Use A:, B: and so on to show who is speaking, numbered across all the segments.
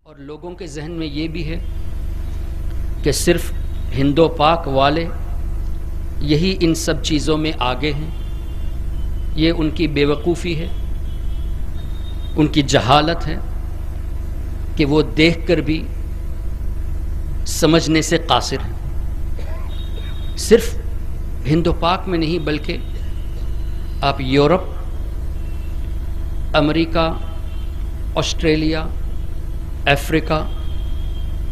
A: اور لوگوں کے ذہن میں یہ بھی ہے کہ صرف ہند و پاک والے یہی ان سب چیزوں میں آگے ہیں. یہ ان کی بے وقوفی ہے، ان کی جہالت ہے کہ وہ دیکھ کر بھی سمجھنے سے قاصر ہیں. صرف ہند و پاک میں نہیں بلکہ آپ یورپ، امریکہ، آسٹریلیا، افریقہ،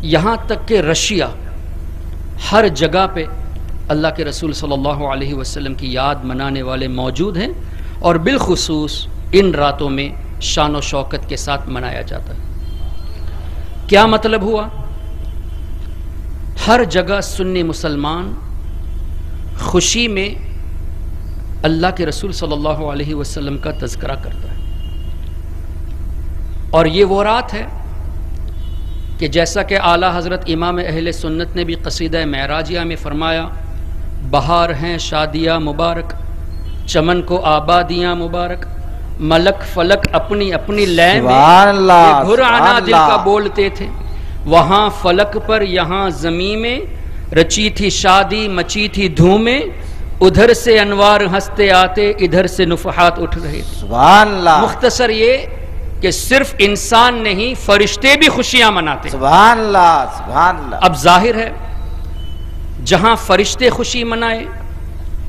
A: یہاں تک کہ رشیا، ہر جگہ پہ اللہ کے رسول صلی اللہ علیہ وسلم کی یاد منانے والے موجود ہیں، اور بالخصوص ان راتوں میں شان و شوکت کے ساتھ منایا جاتا ہے. کیا مطلب ہوا؟ ہر جگہ سنی مسلمان خوشی میں اللہ کے رسول صلی اللہ علیہ وسلم کا تذکرہ کرتا ہے. اور یہ وہ رات ہے کہ جیسا کہ اعلیٰ حضرت امام اہل سنت نے بھی قصیدہ معراجیہ میں فرمایا، بہار ہیں شادیاں مبارک، چمن کو آبادیاں مبارک، ملک فلک اپنی اپنی لے میں یہ گھرانا دل کا بولتے تھے، وہاں فلک پر یہاں زمین میں رچی تھی شادی مچی تھی دھومیں، ادھر سے انوار ہنستے آتے ادھر سے نفحات اٹھ رہے تھے.
B: سبحان اللہ.
A: مختصر یہ کہ صرف انسان نہیں، فرشتے بھی خوشیاں مناتے.
B: سبحان اللہ سبحان اللہ.
A: اب ظاہر ہے جہاں فرشتے خوشی منائے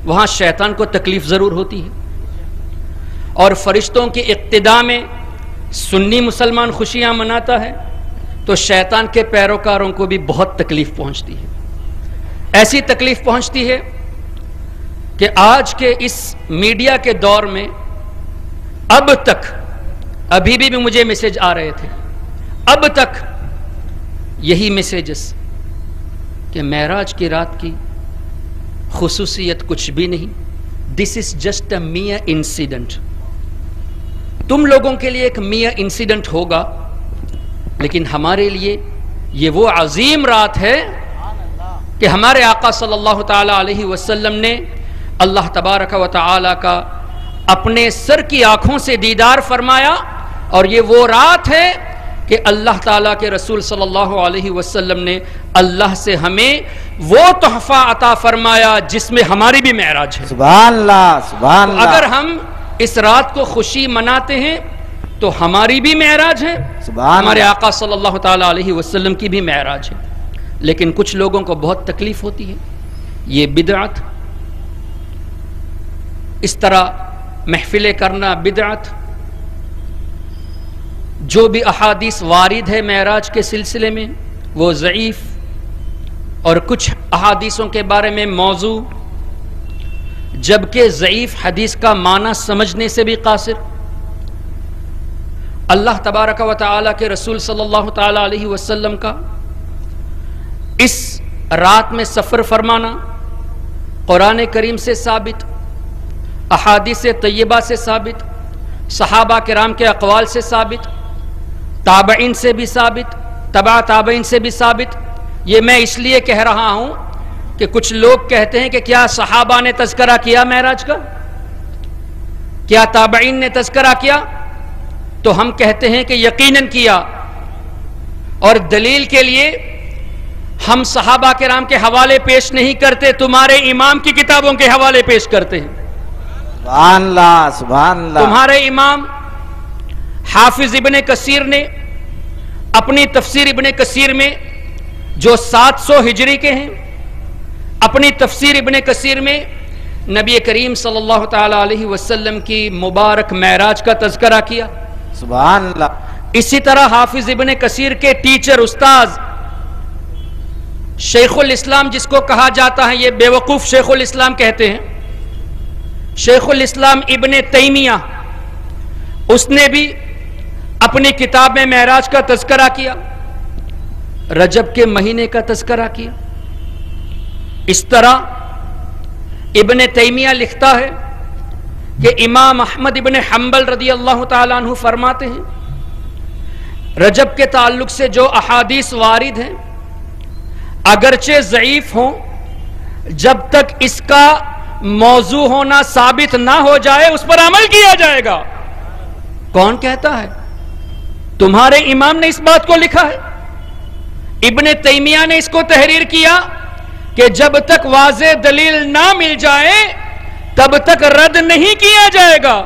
A: وہاں شیطان کو تکلیف ضرور ہوتی ہے، اور فرشتوں کی اقتداء میں سنی مسلمان خوشیاں مناتا ہے تو شیطان کے پیروکاروں کو بھی بہت تکلیف پہنچتی ہے. ایسی تکلیف پہنچتی ہے کہ آج کے اس میڈیا کے دور میں اب تک، ابھی بھی مجھے میسج آ رہے تھے، اب تک یہی میسیجز کہ معراج کی رات کی خصوصیت کچھ بھی نہیں، this is just a mere incident. تم لوگوں کے لیے ایک میئر انسیڈنٹ ہوگا، لیکن ہمارے لیے یہ وہ عظیم رات ہے کہ ہمارے آقا صلی اللہ تعالی علیہ وسلم نے اللہ تبارک و تعالی کا اپنے سر کی آنکھوں سے دیدار فرمایا، اور یہ وہ رات ہے کہ اللہ تعالیٰ کے رسول صلی اللہ علیہ وسلم نے اللہ سے ہمیں وہ تحفہ عطا فرمایا جس میں ہماری بھی معراج ہے.
B: سبحان اللہ سبحان اللہ.
A: اگر ہم اس رات کو خوشی مناتے ہیں تو ہماری بھی معراج ہے، ہمارے آقا صلی اللہ تعالیٰ علیہ وسلم کی بھی معراج ہے. لیکن کچھ لوگوں کو بہت تکلیف ہوتی ہے. یہ بدعت، اس طرح محفلیں کرنا بدعت. جو بھی احادیث وارد ہے معراج کے سلسلے میں وہ ضعیف، اور کچھ احادیثوں کے بارے میں موضوع، جبکہ ضعیف حدیث کا معنی سمجھنے سے بھی قاصر. اللہ تبارک و تعالی کے رسول صلی اللہ تعالی علیہ وسلم کا اس رات میں سفر فرمانا قرآن کریم سے ثابت، احادیث طیبہ سے ثابت، صحابہ کرام کے اقوال سے ثابت، تابعین سے بھی ثابت، تبع تابعین سے بھی ثابت. یہ میں اس لیے کہہ رہا ہوں کہ کچھ لوگ کہتے ہیں کہ کیا صحابہ نے تذکرہ کیا معراج کا، کیا تابعین نے تذکرہ کیا؟ تو ہم کہتے ہیں کہ یقیناً کیا، اور دلیل کے لیے ہم صحابہ کرام کے حوالے پیش نہیں کرتے، تمہارے امام کی کتابوں کے حوالے پیش کرتے ہیں.
B: سبحان اللہ سبحان اللہ.
A: تمہارے امام حافظ ابن کثیر نے اپنی تفسیر ابن کثیر میں جو 700 ہجری کے ہیں، اپنی تفسیر ابن کثیر میں نبی کریم صلی اللہ تعالی علیہ وسلم کی مبارک معراج کا تذکرہ کیا.
B: سبحان اللہ.
A: اسی طرح حافظ ابن کثیر کے ٹیچر استاذ شیخ الاسلام، جس کو کہا جاتا ہے، یہ بے وقوف شیخ الاسلام کہتے ہیں، شیخ الاسلام ابن تیمیہ، اس نے بھی اپنی کتاب میں معراج کا تذکرہ کیا، رجب کے مہینے کا تذکرہ کیا. اس طرح ابن تیمیہ لکھتا ہے کہ امام احمد ابن حنبل رضی اللہ تعالیٰ عنہ فرماتے ہیں رجب کے تعلق سے جو احادیث وارد ہیں اگرچہ ضعیف ہوں، جب تک اس کا موضوع ہونا ثابت نہ ہو جائے اس پر عمل کیا جائے گا. کون کہتا ہے؟ تمہارے امام نے اس بات کو لکھا ہے. ابن تیمیہ نے اس کو تحریر کیا کہ جب تک واضح دلیل نہ مل جائے تب تک رد نہیں کیا جائے گا.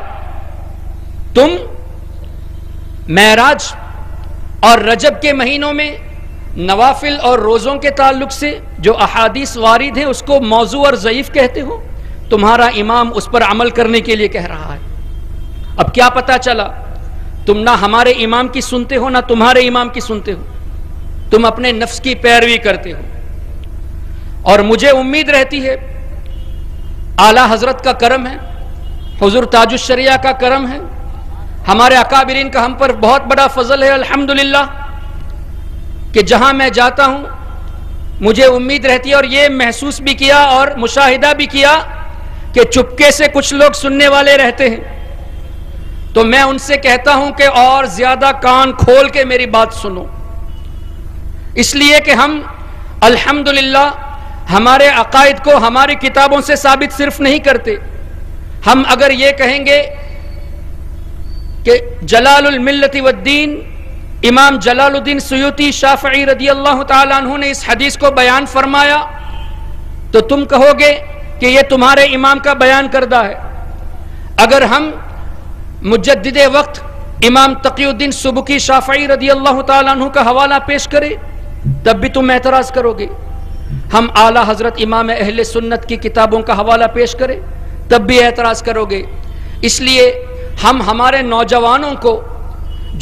A: تم معراج اور رجب کے مہینوں میں نوافل اور روزوں کے تعلق سے جو احادیث وارد ہیں اس کو موضوع اور ضعیف کہتے ہو. تمہارا امام اس پر عمل کرنے کے لیے کہہ رہا ہے. اب کیا پتا چلا تم نہ ہمارے امام کی سنتے ہو نہ تمہارے امام کی سنتے ہو, تم اپنے نفس کی پیروی کرتے ہو. اور مجھے امید رہتی ہے اعلیٰ حضرت کا کرم ہے, حضور تاج الشریعہ کا کرم ہے, ہمارے اکابرین کا ہم پر بہت بڑا فضل ہے الحمدللہ, کہ جہاں میں جاتا ہوں مجھے امید رہتی ہے اور یہ محسوس بھی کیا اور مشاہدہ بھی کیا کہ چپکے سے کچھ لوگ سننے والے رہتے ہیں. تو میں ان سے کہتا ہوں کہ اور زیادہ کان کھول کے میری بات سنو, اس لیے کہ ہم الحمدللہ ہمارے عقائد کو ہماری کتابوں سے ثابت صرف نہیں کرتے. ہم اگر یہ کہیں گے کہ جلال الملت والدین امام جلال الدین سیوطی شافعی رضی اللہ تعالیٰ عنہ نے اس حدیث کو بیان فرمایا تو تم کہو گے کہ یہ تمہارے امام کا بیان کردہ ہے. اگر ہم مجدد وقت امام تقی الدین سبکی شافعی رضی اللہ تعالیٰ عنہ کا حوالہ پیش کرے تب بھی تم اعتراض کرو گے. ہم اعلیٰ حضرت امام اہل سنت کی کتابوں کا حوالہ پیش کرے تب بھی اعتراض کرو گے. اس لیے ہم ہمارے نوجوانوں کو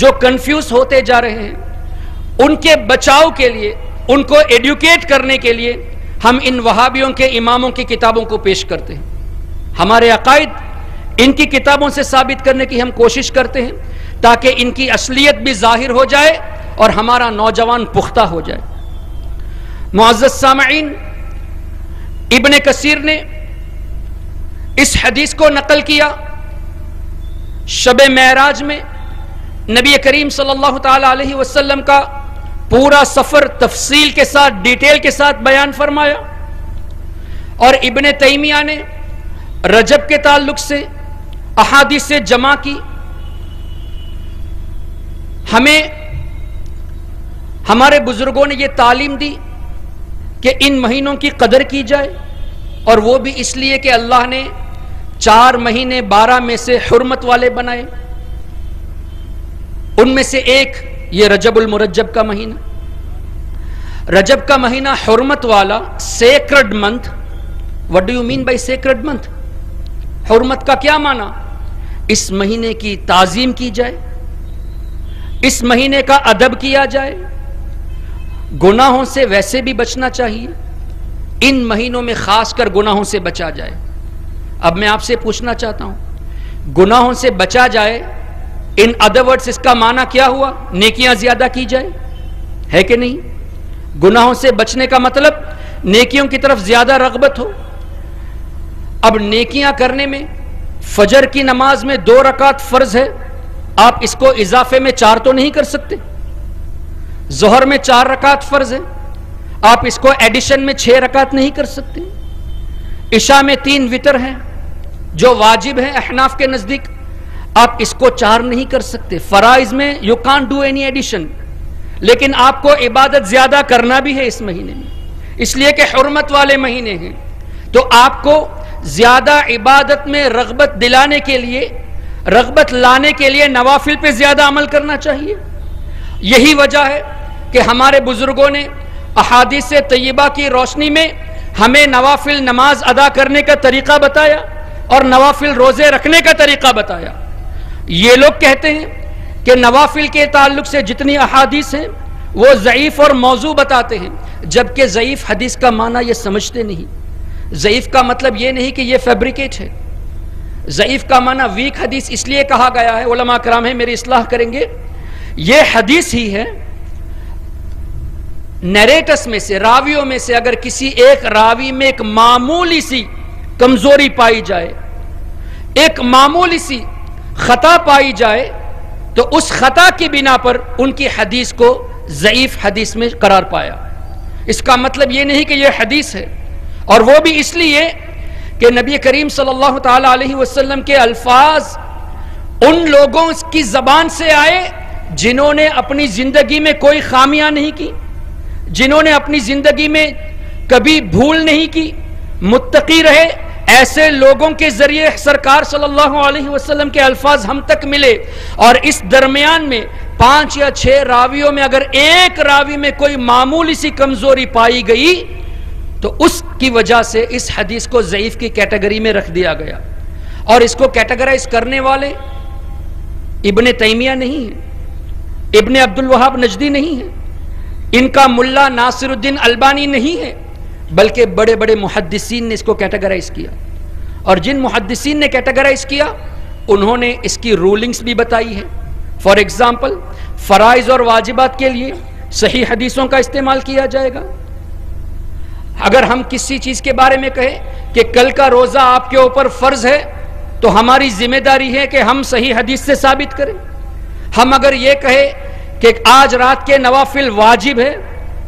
A: جو کنفیوز ہوتے جا رہے ہیں ان کے بچاؤ کے لیے, ان کو ایڈوکیٹ کرنے کے لیے ہم ان وہابیوں کے اماموں کی کتابوں کو پیش کرتے ہیں. ہمارے عقائد ان کی کتابوں سے ثابت کرنے کی ہم کوشش کرتے ہیں تاکہ ان کی اصلیت بھی ظاہر ہو جائے اور ہمارا نوجوان پختہ ہو جائے. معزز سامعین, ابن کثیر نے اس حدیث کو نقل کیا. شب معراج میں نبی کریم صلی اللہ تعالی علیہ وسلم کا پورا سفر تفصیل کے ساتھ, ڈیٹیل کے ساتھ بیان فرمایا. اور ابن تیمیہ نے رجب کے تعلق سے احادیث سے جمع کی. ہمیں ہمارے بزرگوں نے یہ تعلیم دی کہ ان مہینوں کی قدر کی جائے, اور وہ بھی اس لیے کہ اللہ نے 4 مہینے 12 میں سے حرمت والے بنائے. ان میں سے ایک یہ رجب المرجب کا مہینہ. رجب کا مہینہ حرمت والا, sacred month. What do you mean by sacred month? حرمت کا کیا معنی؟ اس مہینے کی تعظیم کی جائے, اس مہینے کا ادب کیا جائے, گناہوں سے ویسے بھی بچنا چاہیے, ان مہینوں میں خاص کر گناہوں سے بچا جائے. اب میں آپ سے پوچھنا چاہتا ہوں, گناہوں سے بچا جائے, ان ادر ورڈز اس کا معنی کیا ہوا؟ نیکیاں زیادہ کی جائے, ہے کہ نہیں؟ گناہوں سے بچنے کا مطلب نیکیوں کی طرف زیادہ رغبت ہو. اب نیکیاں کرنے میں فجر کی نماز میں 2 رکعت فرض ہے, آپ اس کو اضافے میں 4 تو نہیں کر سکتے. ظہر میں 4 رکعت فرض ہے, آپ اس کو ایڈیشن میں 6 رکعت نہیں کر سکتے. عشاء میں 3 وتر ہیں جو واجب ہیں احناف کے نزدیک, آپ اس کو 4 نہیں کر سکتے. فرائض میں you can't do any addition, لیکن آپ کو عبادت زیادہ کرنا بھی ہے اس مہینے میں, اس لیے کہ حرمت والے مہینے ہیں. تو آپ کو زیادہ عبادت میں رغبت دلانے کے لیے, رغبت لانے کے لیے نوافل پہ زیادہ عمل کرنا چاہیے. یہی وجہ ہے کہ ہمارے بزرگوں نے احادیث طیبہ کی روشنی میں ہمیں نوافل نماز ادا کرنے کا طریقہ بتایا اور نوافل روزے رکھنے کا طریقہ بتایا. یہ لوگ کہتے ہیں کہ نوافل کے تعلق سے جتنی احادیث ہیں وہ ضعیف اور موضوع بتاتے ہیں, جبکہ ضعیف حدیث کا معنی یہ سمجھتے نہیں. ضعیف کا مطلب یہ نہیں کہ یہ فیبریکیٹ ہے. ضعیف کا معنی ویک حدیث اس لیے کہا گیا ہے, علماء کرام ہیں میری اصلاح کریں گے, یہ حدیث ہی ہے. نیریٹس میں سے, راویوں میں سے اگر کسی ایک راوی میں ایک معمولی سی کمزوری پائی جائے, ایک معمولی سی خطا پائی جائے, تو اس خطا کی بنا پر ان کی حدیث کو ضعیف حدیث میں قرار پایا. اس کا مطلب یہ نہیں کہ یہ حدیث ہے, اور وہ بھی اس لیے کہ نبی کریم صلی اللہ تعالی علیہ وسلم کے الفاظ ان لوگوں کی زبان سے آئے جنہوں نے اپنی زندگی میں کوئی خامیاں نہیں کی، جنہوں نے اپنی زندگی میں کبھی بھول نہیں کی، متقی رہے، ایسے لوگوں کے ذریعے سرکار صلی اللہ علیہ وسلم کے الفاظ ہم تک ملے، اور اس درمیان میں 5 یا 6 راویوں میں اگر ایک راوی میں کوئی معمولی سی کمزوری پائی گئی تو اس کی وجہ سے اس حدیث کو ضعیف کی کیٹیگری میں رکھ دیا گیا. اور اس کو کیٹیگرائز کرنے والے ابن تیمیہ نہیں ہیں، ابن عبد الوہاب نجدی نہیں ہیں، ان کا ملا ناصر الدین البانی نہیں ہے، بلکہ بڑے بڑے محدثین نے اس کو کیٹیگرائز کیا. اور جن محدثین نے کیٹیگرائز کیا انہوں نے اس کی رولنگز بھی بتائی ہے. فار ایگزامپل فرائض اور واجبات کے لیے صحیح حدیثوں کا استعمال کیا جائے گا. اگر ہم کسی چیز کے بارے میں کہیں کہ کل کا روزہ آپ کے اوپر فرض ہے تو ہماری ذمہ داری ہے کہ ہم صحیح حدیث سے ثابت کریں. ہم اگر یہ کہیں کہ آج رات کے نوافل واجب ہے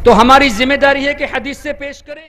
A: تو ہماری ذمہ داری ہے کہ حدیث سے پیش کریں.